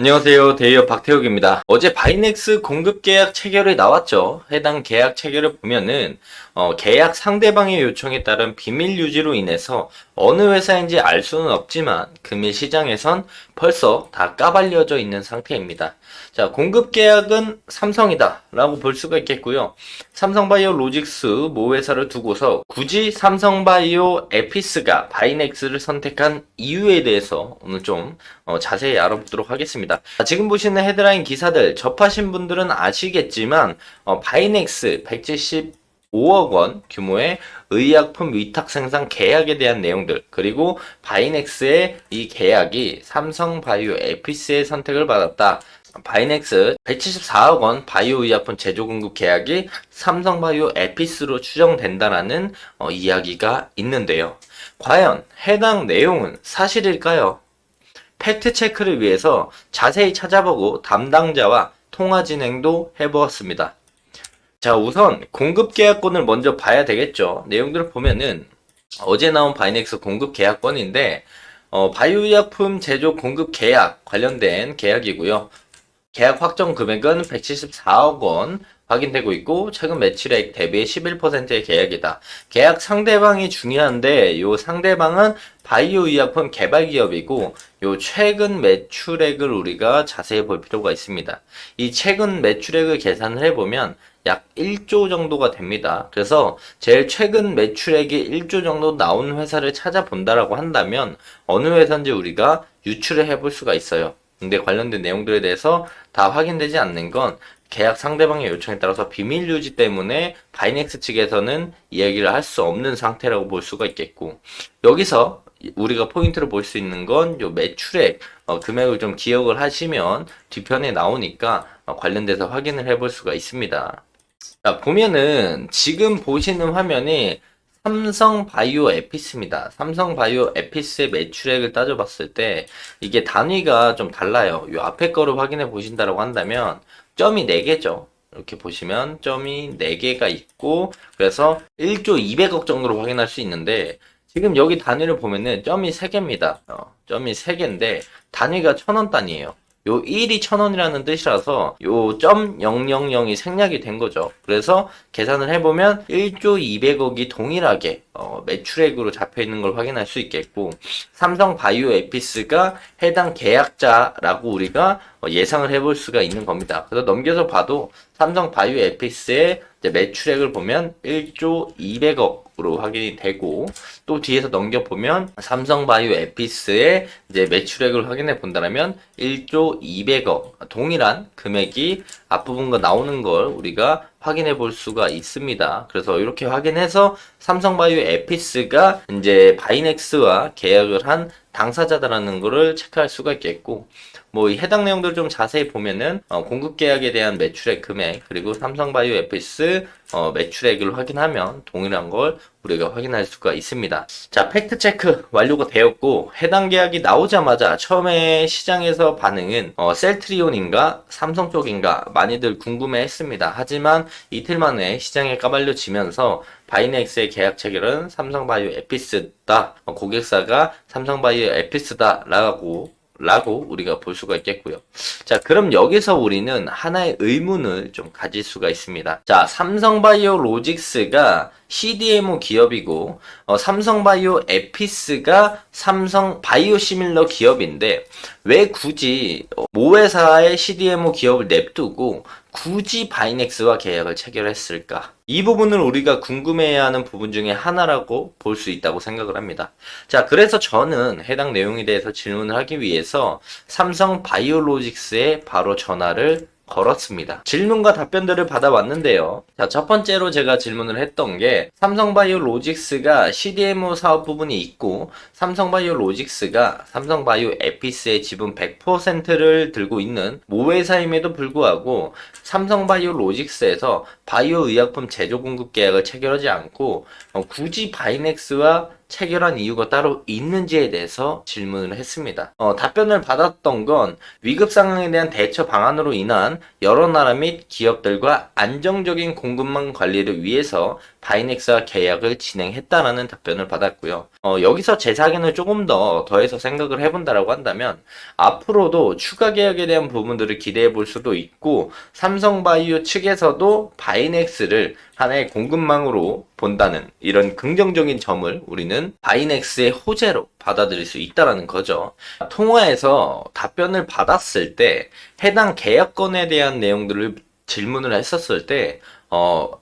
안녕하세요. 대리업 박태욱입니다. 어제 바이넥스 공급 계약 체결이 나왔죠. 해당 계약 체결을 보면은 계약 상대방의 요청에 따른 비밀 유지로 인해서 어느 회사인지 알 수는 없지만 금일 시장에선 벌써 다 까발려져 있는 상태입니다. 자, 공급 계약은 삼성이다 라고 볼 수가 있겠고요. 삼성바이오 로직스 모 회사를 두고서 굳이 삼성바이오 에피스가 바이넥스를 선택한 이유에 대해서 오늘 좀 자세히 알아보도록 하겠습니다. 지금 보시는 헤드라인 기사들 접하신 분들은 아시겠지만 바이넥스 175억 원 규모의 의약품 위탁 생산 계약에 대한 내용들, 그리고 바이넥스의 이 계약이 삼성바이오 에피스의 선택을 받았다. 바이넥스 174억 원 바이오 의약품 제조 공급 계약이 삼성바이오 에피스로 추정된다라는 이야기가 있는데요. 과연 해당 내용은 사실일까요? 팩트 체크를 위해서 자세히 찾아보고 담당자와 통화 진행도 해보았습니다. 자, 우선 공급 계약권을 먼저 봐야 되겠죠. 내용들을 보면은 어제 나온 바이넥스 공급 계약권인데 바이오의약품 제조 공급 계약 관련된 계약이고요. 계약 확정 금액은 174억 원 확인되고 있고 최근 매출액 대비 11%의 계약이다. 계약 상대방이 중요한데 요 상대방은 바이오 의약품 개발 기업이고 요 최근 매출액을 우리가 자세히 볼 필요가 있습니다. 이 최근 매출액을 계산을 해보면 약 1조 정도가 됩니다. 그래서 제일 최근 매출액이 1조 정도 나온 회사를 찾아본다라고 한다면 어느 회사인지 우리가 유추를 해볼 수가 있어요. 근데 관련된 내용들에 대해서 다 확인되지 않는 건 계약 상대방의 요청에 따라서 비밀 유지 때문에 바이넥스 측에서는 이야기를 할 수 없는 상태라고 볼 수가 있겠고, 여기서 우리가 포인트로 볼 수 있는 건 요 매출액 금액을 좀 기억을 하시면 뒤편에 나오니까 관련돼서 확인을 해볼 수가 있습니다. 자, 보면은 지금 보시는 화면이 삼성바이오 에피스입니다. 삼성바이오 에피스의 매출액을 따져봤을 때 이게 단위가 좀 달라요. 이 앞에 거를 확인해 보신다라고 한다면 점이 4개죠. 이렇게 보시면 점이 4개가 있고 그래서 1조 200억 정도로 확인할 수 있는데 지금 여기 단위를 보면은 점이 3개입니다. 점이 3개인데 단위가 1000원 단위예요. 요 1이 1000원이라는 뜻이라서 요 .000이 생략이 된 거죠. 그래서 계산을 해보면 1조 200억이 동일하게 매출액으로 잡혀 있는 걸 확인할 수 있겠고, 삼성 바이오 에피스가 해당 계약자라고 우리가 예상을 해볼 수가 있는 겁니다. 그래서 넘겨서 봐도 삼성 바이오 에피스의 매출액을 보면 1조 200억으로 확인이 되고, 또 뒤에서 넘겨보면 삼성 바이오 에피스의 이제 매출액을 확인해 본다면 1조 200억 동일한 금액이 앞부분과 나오는 걸 우리가 확인해 볼 수가 있습니다. 그래서 이렇게 확인해서 삼성바이오 에피스가 이제 바이넥스와 계약을 한 당사자다라는 거를 체크할 수가 있겠고, 뭐 이 해당 내용들 좀 자세히 보면은 공급 계약에 대한 매출액 금액 그리고 삼성바이오 에피스 매출액을 확인하면 동일한 걸 우리가 확인할 수가 있습니다. 자, 팩트 체크 완료가 되었고 해당 계약이 나오자마자 처음에 시장에서 반응은 셀트리온인가 삼성 쪽인가 많이들 궁금해했습니다. 하지만 이틀 만에 시장에 까발려지면서 바이넥스의 계약 체결은 삼성바이오 에피스다. 고객사가 삼성바이오 에피스다라고 우리가 볼 수가 있겠고요. 자, 그럼 여기서 우리는 하나의 의문을 좀 가질 수가 있습니다. 자, 삼성바이오 로직스가 CDMO 기업이고 삼성바이오 에피스가 삼성 바이오시밀러 기업인데 왜 굳이 모 회사의 CDMO 기업을 냅두고 굳이 바이넥스와 계약을 체결했을까? 이 부분을 우리가 궁금해야 하는 부분 중에 하나라고 볼 수 있다고 생각을 합니다. 자, 그래서 저는 해당 내용에 대해서 질문을 하기 위해서 삼성 바이오로직스에 바로 전화를 걸었습니다. 질문과 답변들을 받아왔는데요. 자, 첫 번째로 제가 질문을 했던 게 삼성바이오로직스가 CDMO 사업 부분이 있고 삼성바이오로직스가 삼성바이오 에피스의 지분 100%를 들고 있는 모 회사임에도 불구하고 삼성바이오로직스에서 바이오 의약품 제조 공급 계약을 체결하지 않고 굳이 바이넥스와 체결한 이유가 따로 있는지에 대해서 질문을 했습니다. 답변을 받았던 건 위급 상황에 대한 대처 방안으로 인한 여러 나라 및 기업들과 안정적인 공급망 관리를 위해서 바이넥스와 계약을 진행했다라는 답변을 받았고요. 여기서 제 사견을 조금 더 더해서 생각을 해본다라고 한다면 앞으로도 추가 계약에 대한 부분들을 기대해 볼 수도 있고 삼성바이오 측에서도 바이넥스를 하나의 공급망으로 본다는 이런 긍정적인 점을 우리는 바이넥스의 호재로 받아들일 수 있다라는 거죠. 통화에서 답변을 받았을 때 해당 계약건에 대한 내용들을 질문을 했었을 때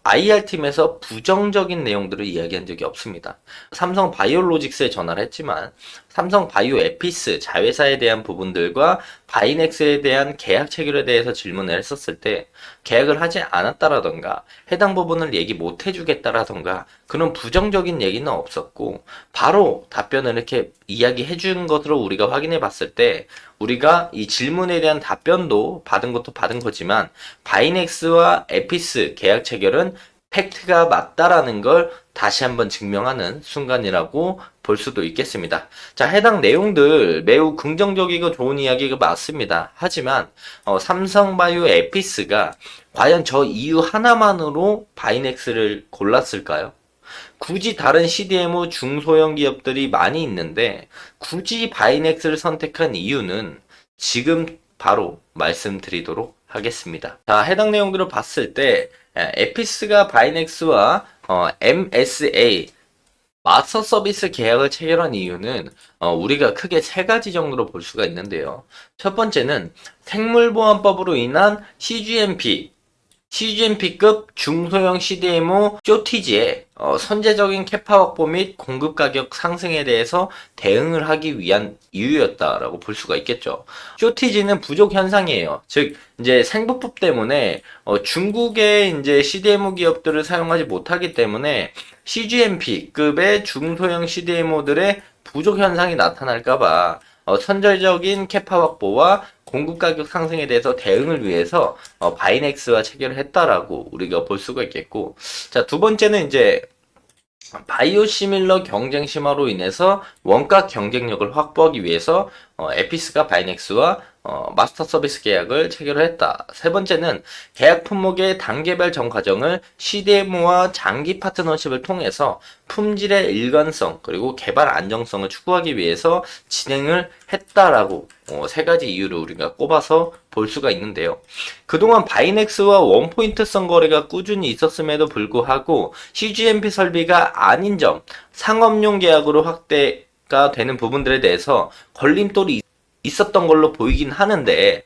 IR팀에서 부정적인 내용들을 이야기한 적이 없습니다. 삼성 바이오로직스에 전화를 했지만 삼성 바이오 에피스 자회사에 대한 부분들과 바이넥스에 대한 계약 체결에 대해서 질문을 했었을 때 계약을 하지 않았다라던가 해당 부분을 얘기 못 해주겠다라던가 그런 부정적인 얘기는 없었고 바로 답변을 이렇게 이야기해 준 것으로 우리가 확인해 봤을 때 우리가 이 질문에 대한 답변도 받은 것도 받은 거지만 바이넥스와 에피스 계약 체결은 팩트가 맞다라는 걸 다시 한번 증명하는 순간이라고 볼 수도 있겠습니다. 자, 해당 내용들 매우 긍정적이고 좋은 이야기가 맞습니다. 하지만 삼성바이오 에피스가 과연 저 이유 하나만으로 바이넥스를 골랐을까요? 굳이 다른 CDMO 중소형 기업들이 많이 있는데 굳이 바이넥스를 선택한 이유는 지금 바로 말씀드리도록 하겠습니다. 자, 해당 내용들을 봤을 때 에피스가 바이넥스와 MSA 마스터 서비스 계약을 체결한 이유는 우리가 크게 세 가지 정도로 볼 수가 있는데요. 첫 번째는 생물보안법으로 인한 CGMP급 중소형 CDMO 쇼티지의 선제적인 캐파 확보 및 공급 가격 상승에 대해서 대응을 하기 위한 이유였다라고 볼 수가 있겠죠. 쇼티지는 부족 현상이에요. 즉 이제 생부품 때문에 중국의 이제 CDMO 기업들을 사용하지 못하기 때문에 CGMP급의 중소형 CDMO들의 부족 현상이 나타날까봐 선제적인 캐파 확보와 공급 가격 상승에 대해서 대응을 위해서 바이넥스와 체결을 했다라고 우리가 볼 수가 있겠고, 자, 두 번째는 이제 바이오시밀러 경쟁 심화로 인해서 원가 경쟁력을 확보하기 위해서 에피스가 바이넥스와 마스터 서비스 계약을 체결을 했다. 세 번째는 계약 품목의 단계별 전 과정을 CDMO와 장기 파트너십을 통해서 품질의 일관성 그리고 개발 안정성을 추구하기 위해서 진행을 했다라고 세 가지 이유를 우리가 꼽아서 볼 수가 있는데요. 그동안 바이넥스와 원포인트성 거래가 꾸준히 있었음에도 불구하고 CGMP 설비가 아닌 점, 상업용 계약으로 확대가 되는 부분들에 대해서 걸림돌이 있었던 걸로 보이긴 하는데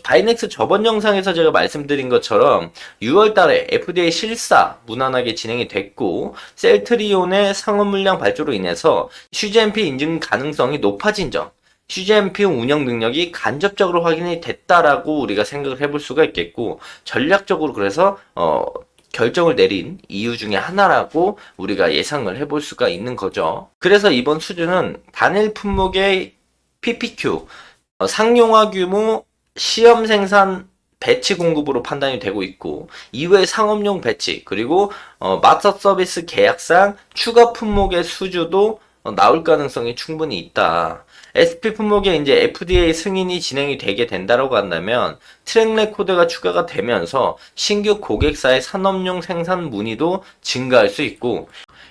바이넥스 저번 영상에서 제가 말씀드린 것처럼 6월 달에 FDA 실사 무난하게 진행이 됐고 셀트리온의 상업 물량 발주로 인해서 CGMP 인증 가능성이 높아진 점, CGMP 운영 능력이 간접적으로 확인이 됐다라고 우리가 생각을 해볼 수가 있겠고 전략적으로 그래서 결정을 내린 이유 중에 하나라고 우리가 예상을 해볼 수가 있는 거죠. 그래서 이번 수준은 단일 품목의 PPQ, 상용화 규모 시험 생산 배치 공급으로 판단이 되고 있고 이외 상업용 배치 그리고 마스터 서비스 계약상 추가 품목의 수주도 나올 가능성이 충분히 있다. SP 품목에 이제 FDA 승인이 진행이 되게 된다라고 한다면 트랙 레코드가 추가가 되면서 신규 고객사의 산업용 생산 문의도 증가할 수 있고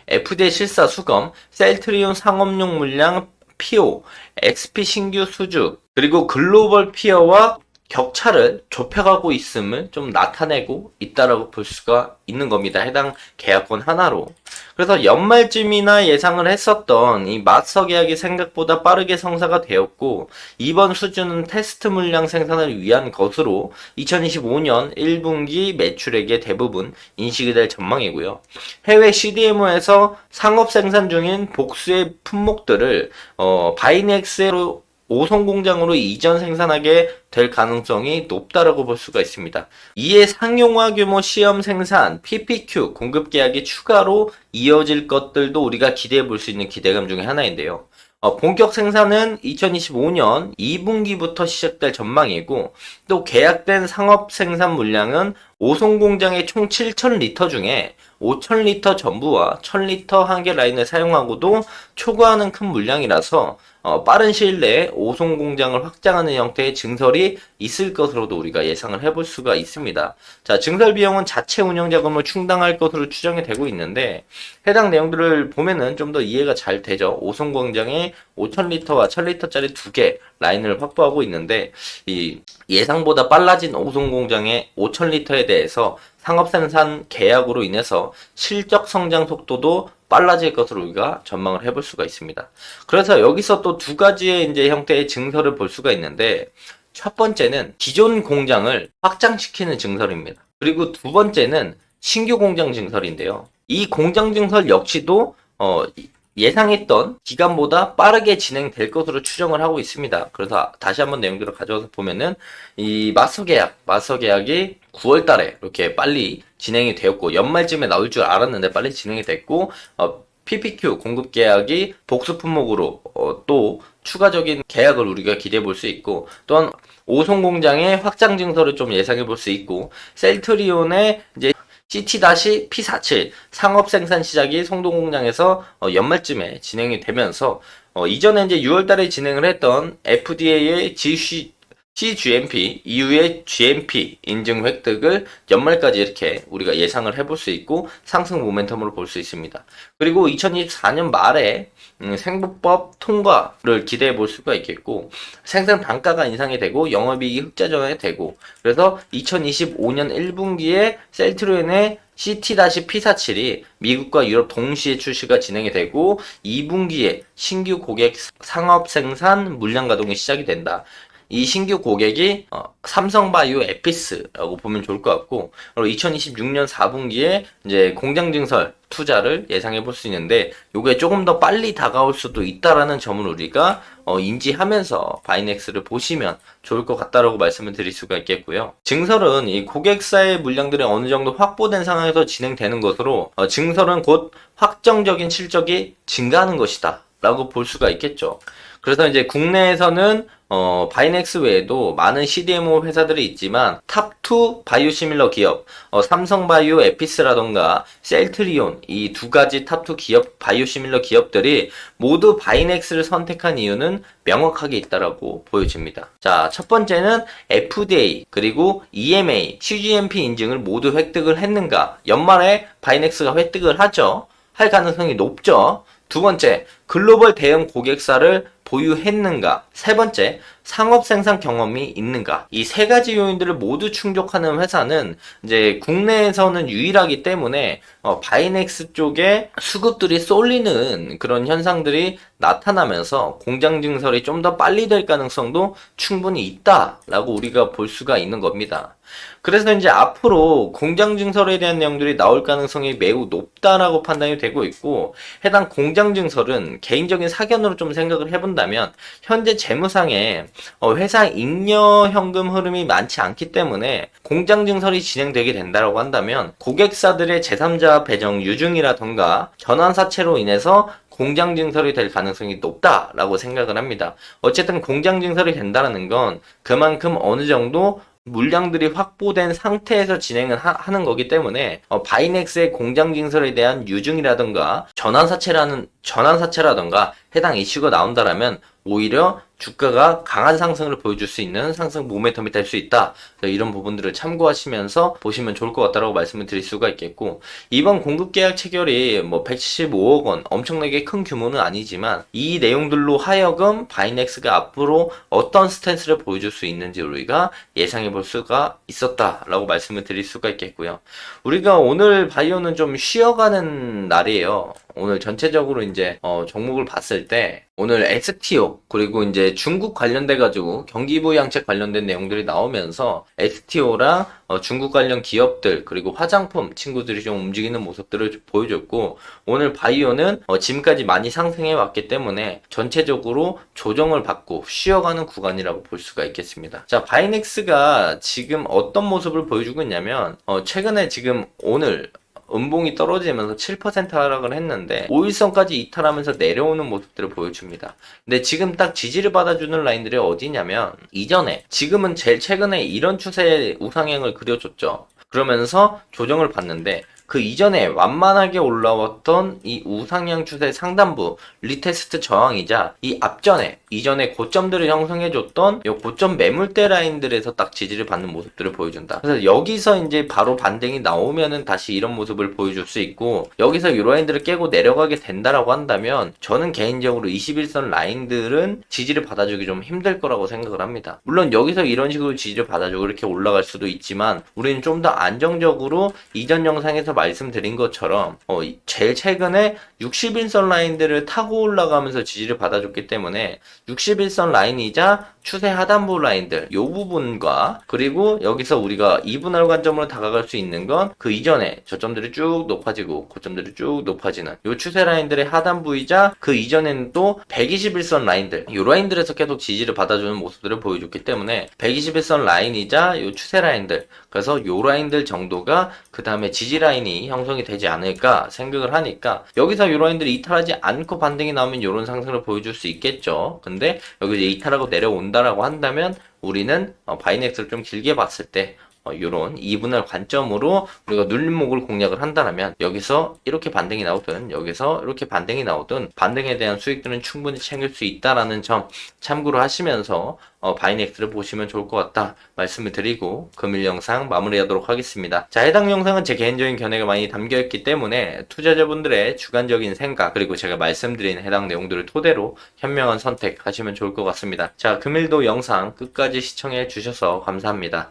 FDA 실사 수검, 셀트리온 상업용 물량 PO, XP 신규 수주, 그리고 글로벌 피어와 격차를 좁혀가고 있음을 좀 나타내고 있다라고 볼 수가 있는 겁니다. 해당 계약권 하나로. 그래서 연말쯤이나 예상을 했었던 이 마스터 계약이 생각보다 빠르게 성사가 되었고 이번 수준은 테스트 물량 생산을 위한 것으로 2025년 1분기 매출액의 대부분 인식이 될 전망이고요. 해외 CDMO에서 상업 생산 중인 복수의 품목들을 바이넥스로 5성 공장으로 이전 생산하게 될 가능성이 높다라고 볼 수가 있습니다. 이에 상용화 규모 시험 생산, PPQ 공급 계약이 추가로 이어질 것들도 우리가 기대해 볼 수 있는 기대감 중에 하나인데요. 본격 생산은 2025년 2분기부터 시작될 전망이고 또 계약된 상업 생산 물량은 오송 공장의 총 7,000리터 중에 5,000리터 전부와 1,000리터 한 개 라인을 사용하고도 초과하는 큰 물량이라서 빠른 시일 내에 오송 공장을 확장하는 형태의 증설이 있을 것으로도 우리가 예상을 해볼 수가 있습니다. 자, 증설 비용은 자체 운영 자금을 충당할 것으로 추정이 되고 있는데 해당 내용들을 보면은 좀 더 이해가 잘 되죠. 오송 공장에 5,000리터와 1,000리터짜리 두 개 라인을 확보하고 있는데 이 예상보다 빨라진 오송 공장의 5,000리터에 대해서 상업생산 계약으로 인해서 실적 성장 속도도 빨라질 것으로 우리가 전망을 해볼 수가 있습니다. 그래서 여기서 또 두 가지의 이제 형태의 증설을 볼 수가 있는데 첫 번째는 기존 공장을 확장시키는 증설입니다. 그리고 두 번째는 신규 공장 증설인데요. 이 공장 증설 역시도 예상했던 기간보다 빠르게 진행될 것으로 추정을 하고 있습니다. 그래서 다시 한번 내용들을 가져와서 보면은 이 마스터 계약이 9월 달에 이렇게 빨리 진행이 되었고 연말쯤에 나올 줄 알았는데 빨리 진행이 됐고 PPQ 공급 계약이 복수 품목으로 또 추가적인 계약을 우리가 기대해 볼 수 있고 또한 오송 공장의 확장 증설을 좀 예상해 볼 수 있고 셀트리온의 이제 CT-P47 상업 생산 시작이 송도 공장에서 연말쯤에 진행이 되면서 이전에 이제 6월 달에 진행을 했던 FDA의 CGMP 이후의 GMP 인증 획득을 연말까지 이렇게 우리가 예상을 해볼 수 있고 상승 모멘텀으로 볼 수 있습니다. 그리고 2024년 말에 생보법 통과를 기대해 볼 수가 있겠고 생산 단가가 인상이 되고 영업이익이 흑자 전환이 되고 그래서 2025년 1분기에 셀트리온의 CT-P47이 미국과 유럽 동시에 출시가 진행이 되고 2분기에 신규 고객 상업 생산 물량 가동이 시작이 된다. 이 신규 고객이 삼성바이오 에피스라고 보면 좋을 것 같고 그리고 2026년 4분기에 이제 공장 증설 투자를 예상해 볼 수 있는데 요게 조금 더 빨리 다가올 수도 있다라는 점을 우리가 인지하면서 바이넥스를 보시면 좋을 것 같다라고 말씀을 드릴 수가 있겠고요. 증설은 이 고객사의 물량들이 어느 정도 확보된 상황에서 진행되는 것으로 증설은 곧 확정적인 실적이 증가하는 것이다 라고 볼 수가 있겠죠. 그래서 이제 국내에서는 바이넥스 외에도 많은 CDMO 회사들이 있지만 탑2 바이오시밀러 기업, 삼성바이오 에피스라던가 셀트리온 이 두 가지 탑2 기업 바이오시밀러 기업들이 모두 바이넥스를 선택한 이유는 명확하게 있다라고 보여집니다. 자, 첫 번째는 FDA 그리고 EMA, CGMP 인증을 모두 획득을 했는가? 연말에 바이넥스가 획득을 하죠. 할 가능성이 높죠. 두 번째, 글로벌 대형 고객사를 보유했는가? 세 번째, 상업 생산 경험이 있는가? 이 세 가지 요인들을 모두 충족하는 회사는 이제 국내에서는 유일하기 때문에 바이넥스 쪽에 수급들이 쏠리는 그런 현상들이 나타나면서 공장 증설이 좀 더 빨리 될 가능성도 충분히 있다라고 우리가 볼 수가 있는 겁니다. 그래서 이제 앞으로 공장 증설에 대한 내용들이 나올 가능성이 매우 높다라고 판단이 되고 있고 해당 공장 증설은 개인적인 사견으로 좀 생각을 해본다면 현재 재무상에 회사 잉여 현금 흐름이 많지 않기 때문에 공장 증설이 진행되게 된다라고 한다면 고객사들의 제3자 배정 유증이라던가 전환 사채로 인해서 공장 증설이 될 가능성이 높다라고 생각을 합니다. 어쨌든 공장 증설이 된다는 건 그만큼 어느 정도 물량들이 확보된 상태에서 진행을 하는 거기 때문에 바이넥스의 공장 증설에 대한 유증이라든가 전환사채라든가 해당 이슈가 나온다라면 오히려 주가가 강한 상승을 보여줄 수 있는 상승 모멘텀이 될 수 있다. 이런 부분들을 참고하시면서 보시면 좋을 것 같다라고 말씀을 드릴 수가 있겠고 이번 공급계약 체결이 뭐 175억 원 엄청나게 큰 규모는 아니지만 이 내용들로 하여금 바이넥스가 앞으로 어떤 스탠스를 보여줄 수 있는지 우리가 예상해 볼 수가 있었다라고 말씀을 드릴 수가 있겠고요. 우리가 오늘 바이오는 좀 쉬어가는 날이에요. 오늘 전체적으로 이제 종목을 봤을 때 오늘 STO 그리고 이제 중국 관련돼 가지고 경기부양책 관련된 내용들이 나오면서 STO랑 중국 관련 기업들 그리고 화장품 친구들이 좀 움직이는 모습들을 보여줬고 오늘 바이오는 지금까지 많이 상승해 왔기 때문에 전체적으로 조정을 받고 쉬어가는 구간이라고 볼 수가 있겠습니다. 자, 바이넥스가 지금 어떤 모습을 보여주고 있냐면 최근에 지금 오늘 음봉이 떨어지면서 7% 하락을 했는데 5일선까지 이탈하면서 내려오는 모습들을 보여줍니다. 근데 지금 딱 지지를 받아주는 라인들이 어디냐면 이전에 지금은 제일 최근에 이런 추세의 우상향을 그려줬죠. 그러면서 조정을 받는데 그 이전에 완만하게 올라왔던 이 우상향 추세 상단부 리테스트 저항이자 이 앞전에 이전에 고점들을 형성해줬던 이 고점 매물대 라인들에서 딱 지지를 받는 모습들을 보여준다. 그래서 여기서 이제 바로 반등이 나오면은 다시 이런 모습을 보여줄 수 있고, 여기서 이 라인들을 깨고 내려가게 된다라고 한다면 저는 개인적으로 21선 라인들은 지지를 받아주기 좀 힘들 거라고 생각을 합니다. 물론 여기서 이런 식으로 지지를 받아주고 이렇게 올라갈 수도 있지만 우리는 좀 더 안정적으로 이전 영상에서 말씀드린 것처럼 제일 최근에 61선 라인들을 타고 올라가면서 지지를 받아줬기 때문에 61선 라인이자 추세 하단부 라인들 이 부분과, 그리고 여기서 우리가 2분할 관점으로 다가갈 수 있는 건 그 이전에 저점들이 쭉 높아지고 고점들이 쭉 높아지는 이 추세 라인들의 하단부이자 그 이전에는 또 121선 라인들, 이 라인들에서 계속 지지를 받아주는 모습들을 보여줬기 때문에 121선 라인이자 이 추세 라인들, 그래서 이 라인들 정도가 그 다음에 지지 라인이 형성이 되지 않을까 생각을 하니까, 여기서 이 라인들이 이탈하지 않고 반등이 나오면 이런 상승을 보여줄 수 있겠죠. 근데 여기서 이탈하고 내려온다라고 한다면 우리는 바이넥스를 좀 길게 봤을 때 요런 2분할 관점으로 우리가 눌림목을 공략을 한다면 여기서 이렇게 반등이 나오든 여기서 이렇게 반등이 나오든 반등에 대한 수익들은 충분히 챙길 수 있다라는 점 참고로 하시면서 바이넥스를 보시면 좋을 것 같다 말씀을 드리고 금일 영상 마무리하도록 하겠습니다. 자, 해당 영상은 제 개인적인 견해가 많이 담겨있기 때문에 투자자분들의 주관적인 생각 그리고 제가 말씀드린 해당 내용들을 토대로 현명한 선택하시면 좋을 것 같습니다. 자, 금일도 영상 끝까지 시청해 주셔서 감사합니다.